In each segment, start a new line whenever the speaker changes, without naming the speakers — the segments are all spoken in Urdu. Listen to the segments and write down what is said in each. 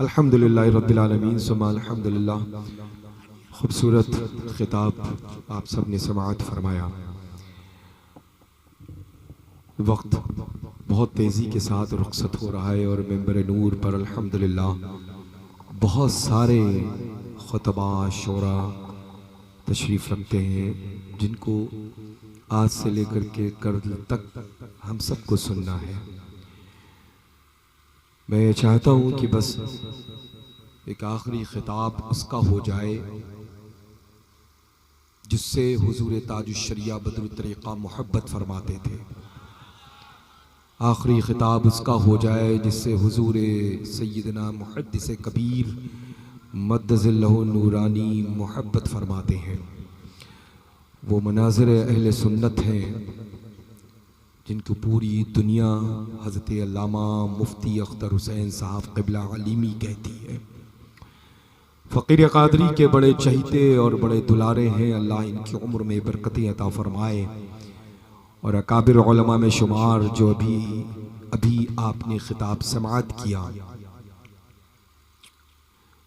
الحمدللہ رب العالمین ثم الحمدللہ. خوبصورت خطاب آپ سب نے سماعت فرمایا. وقت بہت تیزی کے ساتھ رخصت ہو رہا ہے اور ممبر نور پر الحمدللہ بہت سارے خطباء شعراء تشریف رکھتے ہیں جن کو آج سے لے کر کے کل تک ہم سب کو سننا ہے. میں چاہتا ہوں کہ بس ایک آخری خطاب اس کا ہو جائے جس سے حضور تاج الشریعہ بدر الطریقہ محبت فرماتے تھے. آخری خطاب اس کا ہو جائے جس سے حضور سیدنا محدث کبیر مد ظلہ نورانی محبت فرماتے ہیں. وہ مناظر اہل سنت ہیں جن کو پوری دنیا حضرت علامہ مفتی اختر حسین صاحب قبلہ علیمی کہتی ہے. فقیر قادری کے بڑے چہیتے اور بڑے دلارے ہیں. اللہ ان کی عمر میں برکتیں عطا فرمائے. اور اکابر علماء میں شمار جو ابھی آپ نے خطاب سماعت کیا،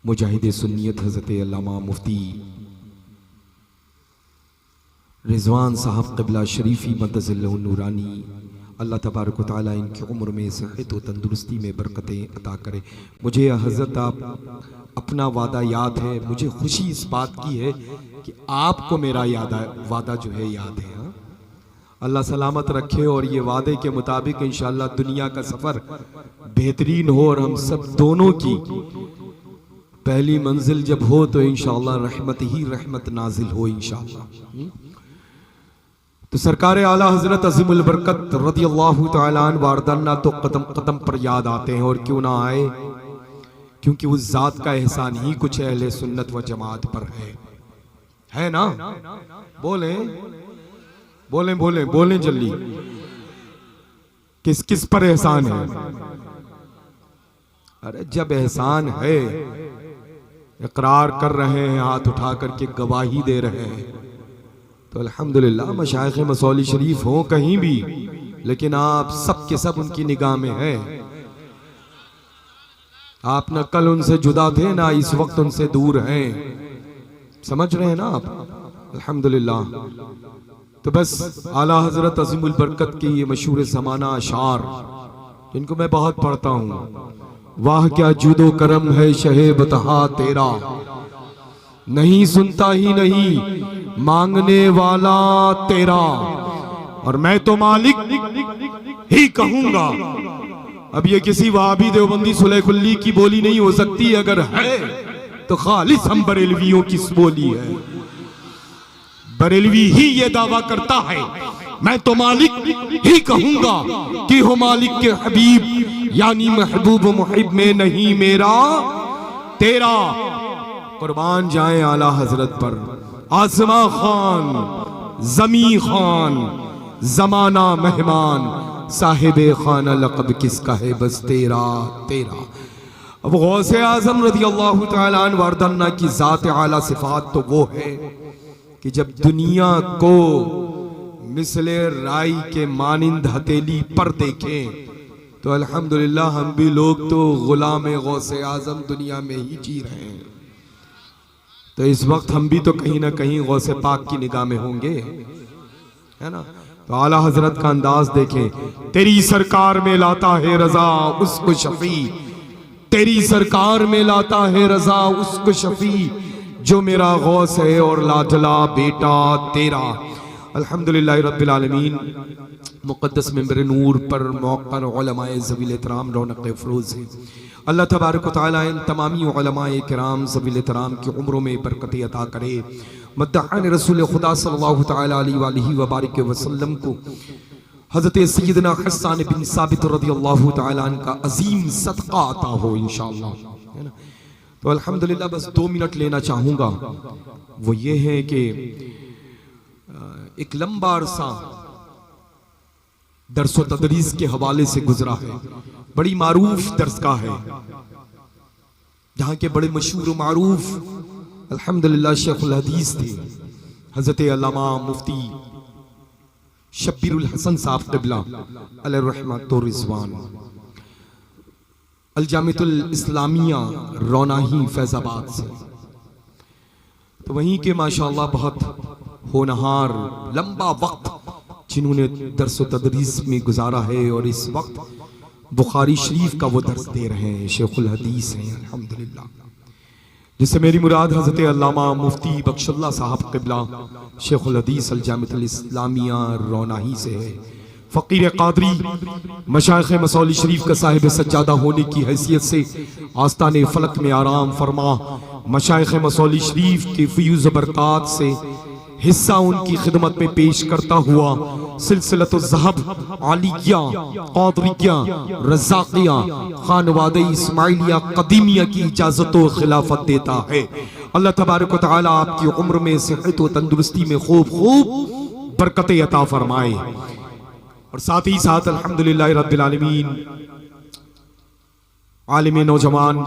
مجاہد سنیت حضرت علامہ مفتی رضوان صاحب قبلہ شریفی مد ظلہ نورانی، اللہ تبارک و تعالیٰ ان کی عمر میں صحت و تندرستی میں برکتیں عطا کرے. مجھے حضرت آپ اپنا وعدہ یاد ہے. مجھے خوشی اس بات کی ہے کہ آپ کو میرا وعدہ جو ہے یاد ہے. اللہ سلامت رکھے اور یہ وعدے کے مطابق انشاءاللہ دنیا کا سفر بہترین ہو اور ہم سب دونوں کی پہلی منزل جب ہو تو انشاءاللہ رحمت ہی رحمت نازل ہو انشاءاللہ. تو سرکار اعلیٰ حضرت عظیم البرکت رضی اللہ تعالیٰ عنہ واردانہ تو قدم قدم پر یاد آتے ہیں. اور کیوں نہ آئے، کیونکہ اس ذات کا احسان ہی کچھ اہل سنت و جماعت پر ہے نا. بولیں بولیں بولیں بولیں جلدی. کس کس پر احسان ہے؟ ارے جب احسان ہے، اقرار کر رہے ہیں، ہاتھ اٹھا کر کے گواہی دے رہے ہیں، تو الحمدللہ مشائخ مسولی شریف ہوں کہیں بھی، لیکن آپ سب کے سب ان کی نگاہ میں ہیں. آپ نہ کل ان سے جدا تھے نہ اس وقت ان سے دور ہیں. سمجھ رہے ہیں نا آپ؟ الحمدللہ. تو بس اعلیٰ حضرت عظیم البرکت کی یہ مشہور زمانہ اشعار جن کو میں بہت پڑھتا ہوں. واہ کیا جود و کرم ہے شہ بتہا تیرا، نہیں سنتا ہی نہیں مانگنے والا تیرا، اور میں تو مالک ہی کہوں گا. اب یہ کسی وہابی دیوبندی صلح کلی کی بولی نہیں ہو سکتی. اگر ہے تو خالص ہم بریلویوں کی بولی ہے. بریلوی ہی یہ دعویٰ کرتا ہے میں تو مالک ہی کہوں گا کہ ہو مالک کے حبیب، یعنی محبوب و محب میں نہیں میرا تیرا. قربان جائیں اعلیٰ حضرت پر. آسماں خان، زمین خان، زمانہ مہمان، صاحب خانہ لقب کس کا ہے بس تیرا تیرا. اب غوث اعظم رضی اللہ تعالیٰ عنہ واردانہ کی ذات اعلیٰ صفات تو وہ ہے کہ جب دنیا کو مثل رائی کے مانند ہتیلی پر دیکھیں تو الحمدللہ ہم بھی لوگ تو غلام غوث اعظم دنیا میں ہی جی رہے ہیں. تو اس وقت ہم بھی تو کہیں نہ کہیں غوث پاک کی نگاہ میں ہوں گے، ہے نا. تو اعلیٰ حضرت کا انداز دیکھیں. تیری سرکار میں لاتا ہے رضا اس کو شفیع، تیری سرکار میں لاتا ہے رضا اس کو شفیع، جو میرا غوث ہے اور لاجلا بیٹا تیرا. الحمدللہ رب العالمین. مقدس ممبر نور پر موقر علماء ذوی الاحترام رونق افروز ہیں. اللہ تبارک و تعالیٰ ان تمامی علماء کرام ذوی الاحترام کی عمروں میں برکت عطا کرے. مدحان رسول خدا صلی اللہ تعالیٰ علیہ وآلہ وبارک وسلم کو حضرت سیدنا حسان بن ثابت رضی اللہ تعالیٰ عنہ کا عظیم صدقہ عطا ہو انشاءاللہ. تو الحمدللہ بس 2 منٹ لینا چاہوں گا. وہ یہ ہے کہ ایک لمبا عرصہ درس و تدریس کے حوالے سے گزرا ہے. بڑی معروف درسگاہ ہے جہاں کے بڑے مشہور و معروف الحمدللہ شیخ الحدیث تھے حضرت علامہ مفتی شبیر الحسن صاحب قبلہ علیہ الرحمۃ و رضوان. الجامعۃ الاسلامیہ روناہی فیض آباد سے، تو وہیں کے ماشاءاللہ بہت ہونہار لمبا وقت جنہوں نے درس و تدریس میں گزارا ہے، اور اس وقت بخاری شریف کا وہ درس دے رہے ہیں، شیخ الحدیث ہیں الحمدللہ، جس سے میری مراد حضرت علامہ مفتی بخش اللہ صاحب قبلہ شیخ الحدیث الجامعۃ الاسلامیہ روناہی سے ہے۔ فقیر قادری مشائخ مسولی شریف کا صاحب سجادہ ہونے کی حیثیت سے آستان فلک میں آرام فرما، مشائخ مسولی شریف کے فیوز و برکات سے حصہ ان کی خدمت میں پیش کرتا ہوا سلسلۃ الذہب عالیہ قادریہ رزاقیہ خانوادہ اسماعیلیہ قدیمیہ کی اجازت و خلافت دیتا ہے۔ اللہ تبارک و تعالی آپ کی عمر میں صحت و تندرستی میں خوب برکت عطا فرمائے، اور ساتھ ہی ساتھ الحمدللہ رب العالمین عالم نوجوان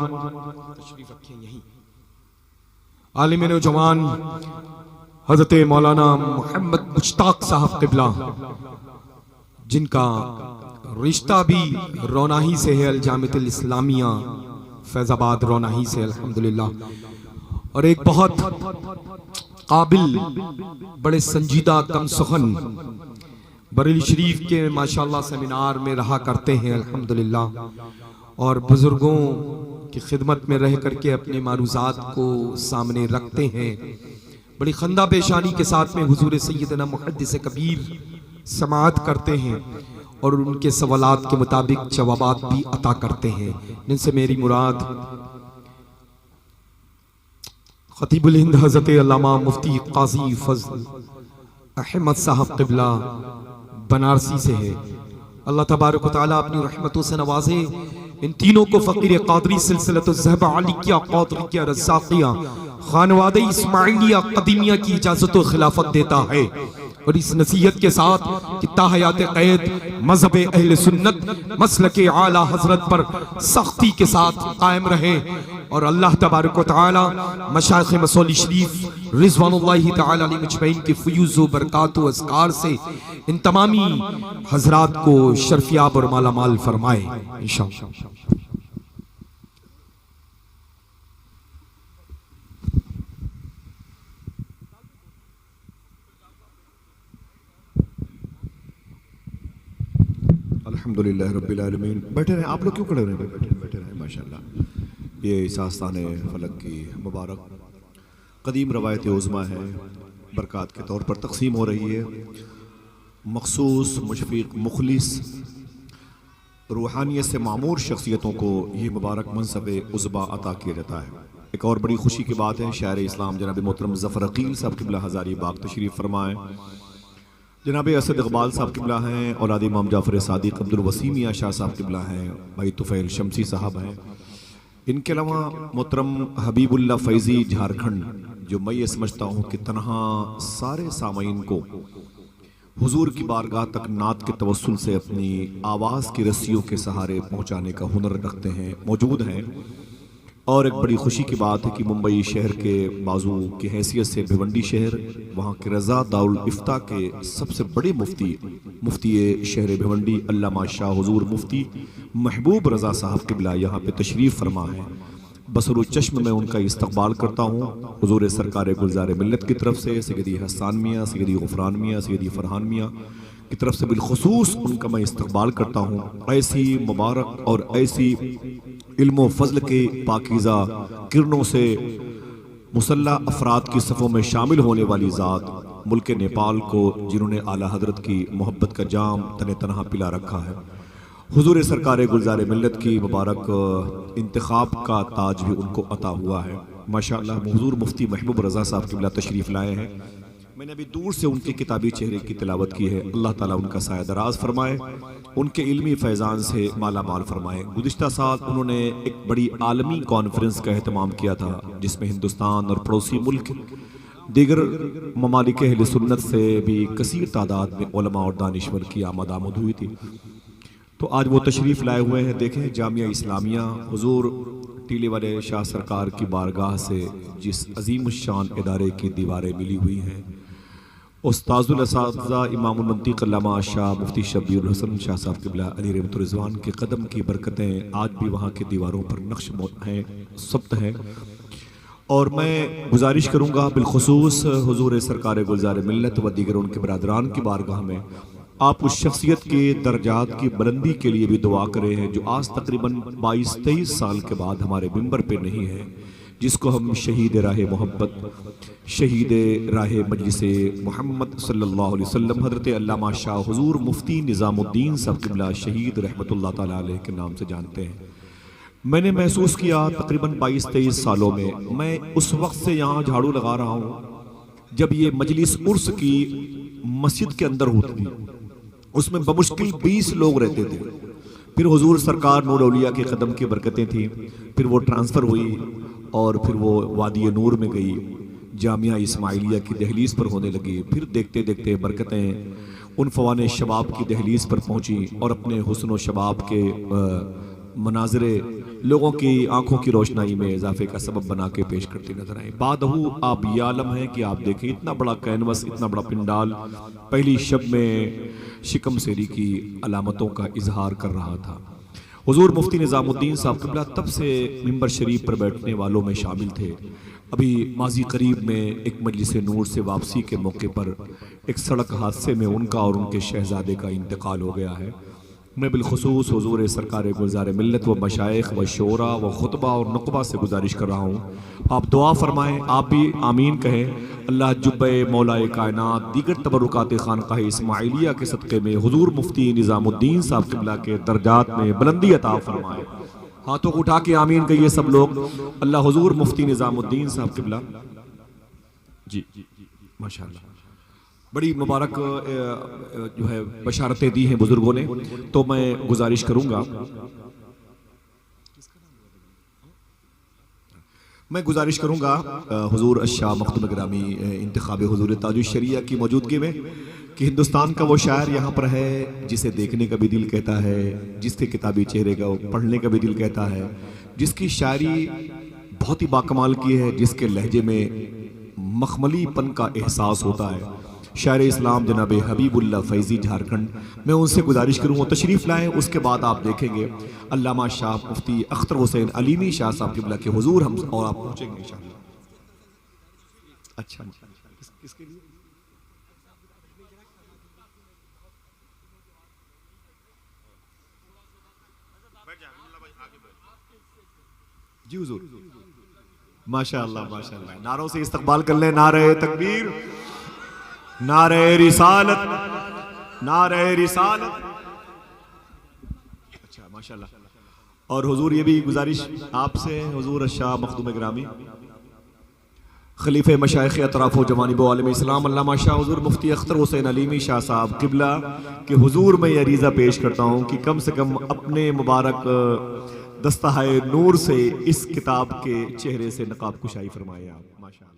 حضرت مولانا محمد مشتاق صاحب قبلہ، جن کا رشتہ بھی روناہی سے ہے، الجامعۃ الاسلامیہ فیض آباد روناہی سے الحمدللہ، اور ایک بہت قابل بڑے سنجیدہ کم سخن بریلی شریف کے ماشاءاللہ سیمینار میں رہا کرتے ہیں الحمدللہ، اور بزرگوں کی خدمت میں رہ کر کے اپنے معروضات کو سامنے رکھتے ہیں، بڑی خندہ پیشانی کے ساتھ میں حضور سیدنا محدث کبیر سماعت کرتے ہیں، اور ان کے سوالات کے مطابق جوابات بھی عطا کرتے ہیں، جن سے میری مراد خطیب الہند حضرت علامہ مفتی قاضی فضل احمد صاحب قبلہ بنارسی سے ہے۔ اللہ تبارک و تعالیٰ اپنی رحمتوں سے نوازے، ان تینوں کو فقیر قادری سلسلۃ الذہب عالیہ قادریہ رزاقیہ خانوادہ اسماعیلیہ قدیمیہ کی اجازت و خلافت دیتا ہے، اور اس نصیحت کے ساتھ کہ تا حیات قید مذہب اہل سنت مسلک اعلیٰ حضرت پر سختی کے ساتھ قائم رہے، اور اللہ تبارک و تعالی مشائخ مسولی شریف رضوان اللہ تعالی علیہ مجمعین کے فیوز و برکات و اذکار سے ان تمامی حضرات کو شرفیاب اور مالا مال فرمائے انشاءاللہ۔
الحمدللہ رب العالمین۔ بیٹھے رہیں آپ لوگ، کیوں کھڑے رہے؟ بیٹھے رہیں ماشاءاللہ۔ یہ اس آستان فلک کی مبارک قدیم روایت عظمیٰ ہے، برکات کے طور پر تقسیم ہو رہی ہے۔ مخصوص مشفق مخلص روحانیت سے معمور شخصیتوں کو یہ مبارک منصب عظبیٰ عطا کیا جاتا ہے۔ ایک اور بڑی خوشی کی بات ہے، شاعر اسلام جناب محترم ظفر عقیل صاحب قبلہ ہزاری باغ تشریف فرمائیں، جناب اسد اقبال صاحب قبلہ ہیں، اولاد امام جعفر صادق عبد الوسیم میاں شاہ صاحب قبلہ ہیں، بھائی طفیل شمسی صاحب ہیں، ان کے علاوہ محترم حبیب اللہ فیضی جھارکھنڈ، جو میں یہ سمجھتا ہوں کہ تنہا سارے سامعین کو حضور کی بارگاہ تک نعت کے توسل سے اپنی آواز کی رسیوں کے سہارے پہنچانے کا ہنر رکھتے ہیں، موجود ہیں۔ اور ایک بڑی خوشی کی بات ہے کہ ممبئی شہر کے بازو کی حیثیت سے بھیونڈی شہر، وہاں کے رضا دارالفتہ کے سب سے بڑے مفتی شہر بھیونڈی علامہ شاہ حضور مفتی محبوب رضا صاحب قبلہ یہاں پہ تشریف فرما ہے۔ بصر و چشم میں ان کا استقبال کرتا ہوں، حضور سرکار گلزار ملت کی طرف سے سیدی حسان میاں، سیدی غفران میاں، سیدی فرحان میاں کی طرف سے بالخصوص ان کا میں استقبال کرتا ہوں۔ ایسی مبارک اور ایسی علم و فضل کے پاکیزہ کرنوں سے مسلح افراد کی صفوں میں شامل ہونے والی ذات ملک نیپال کو، جنہوں نے اعلیٰ حضرت کی محبت کا جام تنہ تنہا پلا رکھا ہے، حضور سرکار گلزار ملت کی مبارک انتخاب کا تاج بھی ان کو عطا ہوا ہے ماشاءاللہ۔ حضور مفتی محبوب رضا صاحب قبلہ تشریف لائے ہیں، میں نے ابھی دور سے ان کے کتابی چہرے کی تلاوت کی ہے، اللہ تعالیٰ ان کا سایہ دراز فرمائے، ان کے علمی فیضان سے مالا مال فرمائے۔ گزشتہ سال انہوں نے ایک بڑی عالمی کانفرنس کا اہتمام کیا تھا، جس میں ہندوستان اور پڑوسی ملک دیگر ممالک اہل سنت سے بھی کثیر تعداد میں علماء اور دانشور کی آمد ہوئی تھی۔ تو آج وہ تشریف لائے ہوئے ہیں، دیکھیں جامعہ اسلامیہ حضور ٹیلے والے شاہ سرکار کی بارگاہ سے جس عظیم الشان ادارے کی دیواریں ملی ہوئی ہیں، استاذ الاساتذہ امام المنطق علامہ شاہ مفتی شبیر الحسن شاہ صاحب قبلہ علی رحمۃ الرضوان کے قدم کی برکتیں آج بھی وہاں کے دیواروں پر نقش ہیں، ثبت ہیں. اور میں گزارش کروں گا بالخصوص حضور سرکار گلزار ملت و دیگر ان کے برادران کی بارگاہ میں آپ اس شخصیت کے درجات کی بلندی کے لیے بھی دعا کرے ہیں جو آج تقریباً 22-23 سال کے بعد ہمارے ممبر پہ نہیں ہے، جس کو ہم شہید راہ محبت، شہید راہ مجلس محمد صلی اللہ علیہ وسلم حضرت علامہ شاہ حضور مفتی نظام الدین صاحب قبلہ شہید رحمۃ اللہ تعالیٰ علیہ کے نام سے جانتے ہیں. میں نے محسوس کیا تقریباً 22-23 سالوں میں اس وقت سے یہاں جھاڑو لگا رہا ہوں جب یہ مجلس عرس کی مسجد کے اندر ہوتی تھی. اس میں بمشکل 20 لوگ رہتے تھے. پھر حضور سرکار نور اولیاء کے قدم کی برکتیں تھیں، پھر وہ ٹرانسفر ہوئی اور پھر وہ وادی نور میں گئی، جامعہ اسماعیلیہ کی دہلیز پر ہونے لگی. پھر دیکھتے دیکھتے برکتیں ان فوان شباب کی دہلیز پر پہنچی اور اپنے حسن و شباب کے مناظر لوگوں کی آنکھوں کی روشنائی میں اضافے کا سبب بنا کے پیش کرتے نظر آئے. بعدہو آپ یہ عالم ہے کہ آپ دیکھیں اتنا بڑا کینوس، اتنا بڑا پنڈال پہلی شب میں شکم سیری کی علامتوں کا اظہار کر رہا تھا. حضور مفتی نظام الدین صاحب قبلہ تب سے ممبر شریف پر بیٹھنے والوں میں شامل تھے. ابھی ماضی قریب میں ایک مجلس نور سے واپسی کے موقع پر ایک سڑک حادثے میں ان کا اور ان کے شہزادے کا انتقال ہو گیا ہے. میں بالخصوص حضور سرکار گلزار ملت و مشائخ و شعراء و خطبہ اور نقبہ سے گزارش کر رہا ہوں آپ دعا فرمائیں، آپ بھی آمین کہیں. اللہ جبہ مولا کائنات دیگر تبرکات خانقاہ اسماعیلیہ کے صدقے میں حضور مفتی نظام الدین صاحب قبلہ کے درجات میں بلندی عطا فرمائے. ہاتھوں کو اٹھا کے آمین کہیے سب لوگ. اللہ حضور مفتی نظام الدین صاحب قبلہ جی ماشاءاللہ بڑی مبارک جو ہے بشارتیں دی ہیں بزرگوں نے. تو میں گزارش کروں گا حضور الشاہ مخدوم گرامی انتخاب حضور تاج الشریعہ کی موجودگی میں کہ ہندوستان کا وہ شاعر یہاں پر ہے جسے دیکھنے کا بھی دل کہتا ہے، جس کے کتابی چہرے کا پڑھنے کا بھی دل کہتا ہے، جس کی شاعری بہت ہی باکمال کی ہے، جس کے لہجے میں مخملی پن کا احساس ہوتا ہے. شاعر اسلام جناب حبیب اللہ فیضی جھارکھنڈ. میں ان سے گزارش کروں وہ تشریف لائیں. اس کے بعد آپ دیکھیں گے علامہ شاہ مفتی اختر حسین علیمی شاہ صاحب قبلہ کے حضور ہم اور آپ پہنچیں گے انشاءاللہ. اچھا کس کے لیے جی حضور ماشاءاللہ ماشاءاللہ. نعروں سے استقبال کر لیں. نعرہ تکبیر، نعرہ رسالت، نعرہ رسالت. اچھا ماشاءاللہ. اور حضور یہ بھی گزارش آپ سے حضور الشاہ مخدوم گرامی خلیفہ مشائخ اطراف و جوانب و عالم اسلام علامہ شاہ حضور مفتی اختر حسین علیمی شاہ صاحب قبلہ کہ حضور میں یہ عریضہ پیش کرتا ہوں کہ کم سے کم اپنے مبارک دستہائے نور سے اس کتاب کے چہرے سے نقاب کشائی فرمائے آپ. ماشاءاللہ.